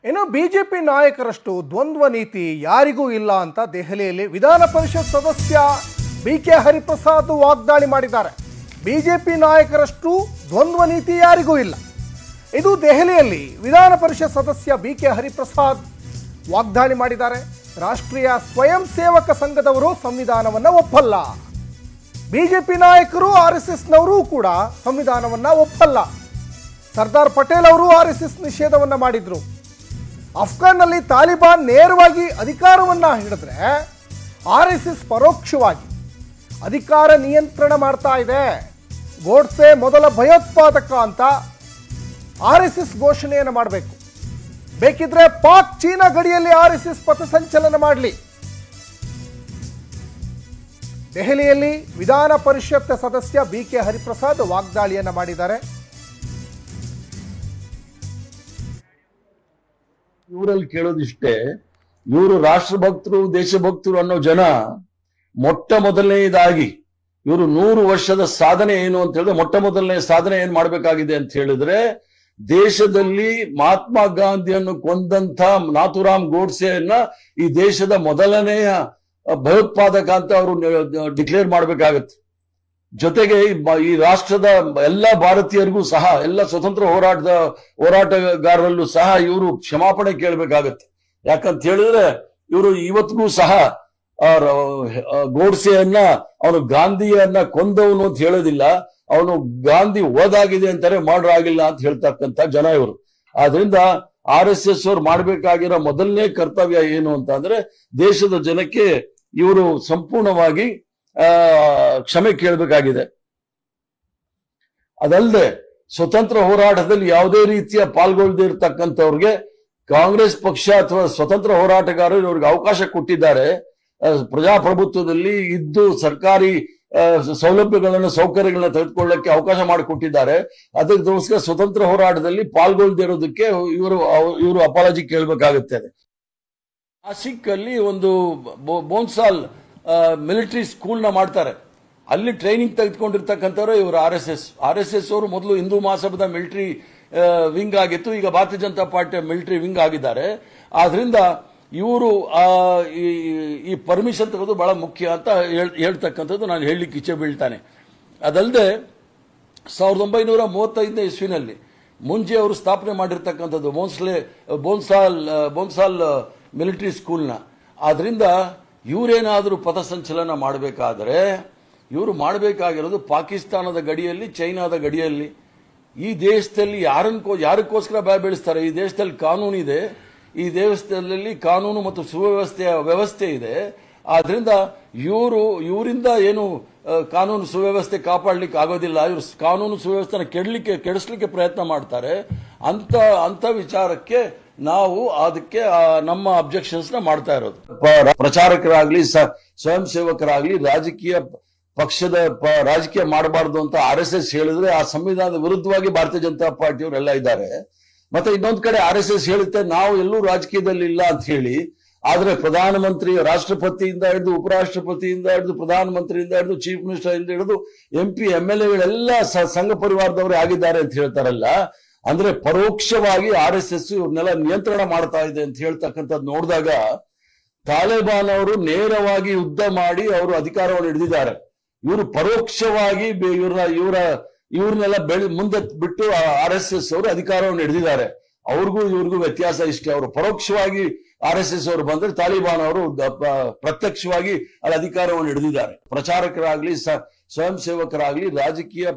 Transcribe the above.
ಇನ್ನು ಬಿಜೆಪಿ ನಾಯಕರಷ್ಟು ದ್ವಂದ್ವ ನೀತಿ ಯಾರಿಗೂ ಇಲ್ಲ ಅಂತ ದೆಹಲಿಯಲ್ಲಿ ವಿಧಾನ ಪರಿಷತ್ ಸದಸ್ಯ ಬಿಕೆ ಹರಿಪ್ರಸಾದ್ ವಾಗ್ದಾಳಿ ಮಾಡಿದ್ದಾರೆ. ಬಿಜೆಪಿ ನಾಯಕರಷ್ಟು ದ್ವಂದ್ವ ನೀತಿ ಯಾರಿಗೂ ಇಲ್ಲ. ಇದು ದೆಹಲಿಯಲ್ಲಿ ವಿಧಾನ ಪರಿಷತ್ ಸದಸ್ಯ ಬಿಕೆ ಹರಿಪ್ರಸಾದ್ ವಾಗ್ದಾಳಿ ಮಾಡಿದ್ದಾರೆ. ರಾಷ್ಟ್ರೀಯ ಸ್ವಯಂ ಸೇವಕ ಸಂಘದವರು ಸಂವಿಧಾನವನ್ನು ಒಪ್ಪಲ್ಲ. ಬಿಜೆಪಿ ನಾಯಕರು ಆರ್ಎಸ್ಎಸ್ನವರು ಕೂಡ ಸಂವಿಧಾನವನ್ನು ಒಪ್ಪಲ್ಲ. ಸರ್ದಾರ್ ಪಟೇಲ್ ಅವರು ಆರ್ಎಸ್ಎಸ್ ನಿಷೇಧವನ್ನು ಮಾಡಿದ್ರು. ಅಫ್ಘಾನ್ನಲ್ಲಿ ತಾಲಿಬಾನ್ ನೇರವಾಗಿ ಅಧಿಕಾರವನ್ನು ಹಿಡಿದ್ರೆ ಆರ್ಎಸ್ಎಸ್ ಪರೋಕ್ಷವಾಗಿ ಅಧಿಕಾರ ನಿಯಂತ್ರಣ ಮಾಡ್ತಾ ಇದೆ. ಗೋಡ್ಸೆ ಮೊದಲ ಭಯೋತ್ಪಾದಕ ಅಂತ ಆರ್ಎಸ್ಎಸ್ ಘೋಷಣೆಯನ್ನು ಮಾಡಬೇಕು. ಬೇಕಿದ್ರೆ ಪಾಕ್ ಚೀನಾ ಗಡಿಯಲ್ಲಿ ಆರ್ಎಸ್ಎಸ್ ಪಥಸಂಚಲನ ಮಾಡಲಿ. ದೆಹಲಿಯಲ್ಲಿ ವಿಧಾನ ಪರಿಷತ್ ಸದಸ್ಯ ಬಿಕೆ ಹರಿಪ್ರಸಾದ್ ವಾಗ್ದಾಳಿಯನ್ನು ಮಾಡಿದ್ದಾರೆ. ಇವರಲ್ಲಿ ಕೇಳೋದಿಷ್ಟೇ, ಇವರು ರಾಷ್ಟ್ರಭಕ್ತರು ದೇಶಭಕ್ತರು ಅನ್ನೋ ಜನ ಮೊಟ್ಟ ಮೊದಲನೇದಾಗಿ ಇವರು 100 ವರ್ಷದ ಸಾಧನೆ ಏನು ಅಂತ ಹೇಳಿದ್ರೆ, ಮೊಟ್ಟ ಮೊದಲನೇ ಸಾಧನೆ ಏನ್ ಮಾಡಬೇಕಾಗಿದೆ ಅಂತ ಹೇಳಿದ್ರೆ, ದೇಶದಲ್ಲಿ ಮಹಾತ್ಮ ಗಾಂಧಿಯನ್ನು ಕೊಂದಂತ ನಾಥುರಾಮ್ ಗೋಡ್ಸೆಯನ್ನ ಈ ದೇಶದ ಮೊದಲನೆಯ ಭಯೋತ್ಪಾದಕ ಅಂತ ಅವರು ಡಿಕ್ಲೇರ್ ಮಾಡಬೇಕಾಗತ್ತೆ. ಜೊತೆಗೆ ಈ ರಾಷ್ಟ್ರದ ಎಲ್ಲ ಭಾರತೀಯರಿಗೂ ಸಹ, ಎಲ್ಲ ಸ್ವತಂತ್ರ ಹೋರಾಟಗಾರರಲ್ಲೂ ಸಹ ಇವರು ಕ್ಷಮಾಪಣೆ ಕೇಳಬೇಕಾಗತ್ತೆ. ಯಾಕಂತ ಹೇಳಿದ್ರೆ ಇವರು ಇವತ್ತಿಗೂ ಸಹ ಗೋಡ್ಸೆಯನ್ನ ಅವನು ಗಾಂಧಿಯನ್ನ ಕೊಂದವನು ಅಂತ ಹೇಳೋದಿಲ್ಲ, ಅವನು ಗಾಂಧಿ ಓದಾಗಿದೆ ಅಂತಾರೆ, ಮರ್ಡರ್ ಆಗಿಲ್ಲ ಅಂತ ಹೇಳ್ತಕ್ಕಂಥ ಜನ ಇವರು. ಆದ್ರಿಂದ RSS ಅವ್ರು ಮಾಡ್ಬೇಕಾಗಿರೋ ಮೊದಲನೇ ಕರ್ತವ್ಯ ಏನು ಅಂತ ಅಂದ್ರೆ, ದೇಶದ ಜನಕ್ಕೆ ಇವರು ಸಂಪೂರ್ಣವಾಗಿ ಕ್ಷಮೆ ಕೇಳಬೇಕಾಗಿದೆ. ಅದಲ್ಲದೆ ಸ್ವತಂತ್ರ ಹೋರಾಟದಲ್ಲಿ ಯಾವುದೇ ರೀತಿಯ ಪಾಲ್ಗೊಳ್ಳದೆ ಇರತಕ್ಕಂಥವ್ರಿಗೆ ಕಾಂಗ್ರೆಸ್ ಪಕ್ಷ ಅಥವಾ ಸ್ವತಂತ್ರ ಹೋರಾಟಗಾರರು ಇವ್ರಿಗೆ ಅವಕಾಶ ಕೊಟ್ಟಿದ್ದಾರೆ. ಪ್ರಜಾಪ್ರಭುತ್ವದಲ್ಲಿ ಇದ್ದು ಸರ್ಕಾರಿ ಸೌಲಭ್ಯಗಳನ್ನು ಸೌಕರ್ಯಗಳನ್ನ ತೆಗೆದುಕೊಳ್ಳಕ್ಕೆ ಅವಕಾಶ ಮಾಡಿಕೊಟ್ಟಿದ್ದಾರೆ. ಅದಕ್ಕೋಸ್ಕರ ಸ್ವತಂತ್ರ ಹೋರಾಟದಲ್ಲಿ ಪಾಲ್ಗೊಳ್ಳದೆ ಇರೋದಕ್ಕೆ ಇವರು ಅಪಾಲಜಿ ಕೇಳಬೇಕಾಗುತ್ತೆ. ನಾಸಿಕ್ ಅಲ್ಲಿ ಒಂದು ಬೋನ್ಸಾಲ್ ಮಿಲಿಟರಿ ಸ್ಕೂಲ್ ನ ಮಾಡ್ತಾರೆ. ಅಲ್ಲಿ ಟ್ರೈನಿಂಗ್ ತೆಗೆದುಕೊಂಡಿರ್ತಕ್ಕಂಥವ್ರು ಇವರು RSS ಅವರು ಮೊದಲು ಹಿಂದೂ ಮಹಾಸಭಾದ ಮಿಲಿಟರಿ ವಿಂಗ್ ಆಗಿತ್ತು, ಈಗ ಭಾರತೀಯ ಜನತಾ ಪಾರ್ಟಿಯ ಮಿಲಿಟರಿ ವಿಂಗ್ ಆಗಿದ್ದಾರೆ. ಆದ್ರಿಂದ ಇವರು ಈ ಪರ್ಮಿಷನ್ ತೆಗೆದು ಬಹಳ ಮುಖ್ಯ ಅಂತ ಹೇಳ್ತಕ್ಕಂಥದ್ದು ನಾನು ಹೇಳಲಿಕ್ಕೆ ಇಚ್ಛೆ ಬೀಳ್ತಾನೆ. ಅದಲ್ಲದೆ 1935ನೇ ಇಸ್ವಿನಲ್ಲಿ ಮುಂಜೆ ಅವರು ಸ್ಥಾಪನೆ ಮಾಡಿರ್ತಕ್ಕಂಥದ್ದು ಬೋನ್ಸಾಲ್ ಮಿಲಿಟರಿ ಸ್ಕೂಲ್ನ. ಆದ್ರಿಂದ ಇವರೇನಾದರೂ ಪಥಸಂಚಲನ ಮಾಡಬೇಕಾದ್ರೆ ಇವರು ಮಾಡಬೇಕಾಗಿರೋದು ಪಾಕಿಸ್ತಾನದ ಗಡಿಯಲ್ಲಿ, ಚೈನಾದ ಗಡಿಯಲ್ಲಿ. ಈ ದೇಶದಲ್ಲಿ ಯಾರಕ್ಕೋಸ್ಕರ ಭಯ ಬೀಳಿಸ್ತಾರೆ? ಈ ದೇಶದಲ್ಲಿ ಕಾನೂನಿದೆ, ಈ ದೇಶದಲ್ಲಿ ಕಾನೂನು ಮತ್ತು ಸುವ್ಯವಸ್ಥೆಯ ವ್ಯವಸ್ಥೆ ಇದೆ. ಆದ್ರಿಂದ ಇವರಿಂದ ಏನು ಕಾನೂನು ಸುವ್ಯವಸ್ಥೆ ಕಾಪಾಡಲಿಕ್ಕೆ ಆಗೋದಿಲ್ಲ. ಇವರು ಕಾನೂನು ಸುವ್ಯವಸ್ಥೆನ ಕೆಡಿಸ್ಲಿಕ್ಕೆ ಪ್ರಯತ್ನ ಮಾಡ್ತಾರೆ. ಅಂತ ವಿಚಾರಕ್ಕೆ ನಾವು ಅದಕ್ಕೆ ನಮ್ಮ ಅಬ್ಜೆಕ್ಷನ್ಸ್ ನ ಮಾಡ್ತಾ ಇರೋದು. ಪ್ರಚಾರಕರಾಗ್ಲಿ, ಸ್ವಯಂ ಸೇವಕರಾಗ್ಲಿ ರಾಜಕೀಯ ಮಾಡಬಾರ್ದು ಅಂತ RSS ಹೇಳಿದ್ರೆ ಆ ಸಂವಿಧಾನದ ವಿರುದ್ಧವಾಗಿ ಭಾರತೀಯ ಜನತಾ ಪಾರ್ಟಿಯವರೆಲ್ಲ ಇದ್ದಾರೆ. ಮತ್ತೆ ಇನ್ನೊಂದು ಕಡೆ RSS ಹೇಳುತ್ತೆ ನಾವು ಎಲ್ಲೂ ರಾಜಕೀಯದಲ್ಲಿ ಇಲ್ಲ ಅಂತ ಹೇಳಿ. ಆದ್ರೆ ಪ್ರಧಾನಮಂತ್ರಿ, ರಾಷ್ಟ್ರಪತಿಯಿಂದ ಹಿಡಿದು ಉಪರಾಷ್ಟ್ರಪತಿಯಿಂದ ಹಿಡಿದು ಪ್ರಧಾನಮಂತ್ರಿಯಿಂದ ಹಿಡಿದು ಚೀಫ್ ಮಿನಿಸ್ಟರ್ ಇಂದ ಹಿಡಿದು MP MLAಗಳೆಲ್ಲ ಸಂಘ ಪರಿವಾರದವರೇ ಆಗಿದ್ದಾರೆ ಅಂತ ಹೇಳ್ತಾರಲ್ಲ. ಅಂದ್ರೆ ಪರೋಕ್ಷವಾಗಿ RSS ಇವ್ರನ್ನೆಲ್ಲ ನಿಯಂತ್ರಣ ಮಾಡ್ತಾ ಇದೆ ಅಂತ ಹೇಳ್ತಕ್ಕಂಥದ್ದು ನೋಡಿದಾಗ, ತಾಲಿಬಾನ್ ಅವರು ನೇರವಾಗಿ ಯುದ್ಧ ಮಾಡಿ ಅವರು ಅಧಿಕಾರವನ್ನು ಹಿಡಿದಿದ್ದಾರೆ. ಇವರು ಪರೋಕ್ಷವಾಗಿ ಇವ್ರನ್ನೆಲ್ಲ ಮುಂದೆ ಬಿಟ್ಟು RSS ಅವರು ಅಧಿಕಾರವನ್ನು ಹಿಡಿದಿದ್ದಾರೆ. ಅವ್ರಿಗೂ ಇವ್ರಿಗೂ ವ್ಯತ್ಯಾಸ ಇಷ್ಟೇ. ಅವರು ಪರೋಕ್ಷವಾಗಿ RSS ಅವರು ಬಂದ್ರೆ, ತಾಲಿಬಾನ್ ಅವರು ಪ್ರತ್ಯಕ್ಷವಾಗಿ ಅಲ್ಲಿ ಅಧಿಕಾರವನ್ನು ಹಿಡಿದಿದ್ದಾರೆ. ಪ್ರಚಾರಕರಾಗ್ಲಿ, ಸ್ವಯಂ ಸೇವಕರಾಗ್ಲಿ, ರಾಜಕೀಯ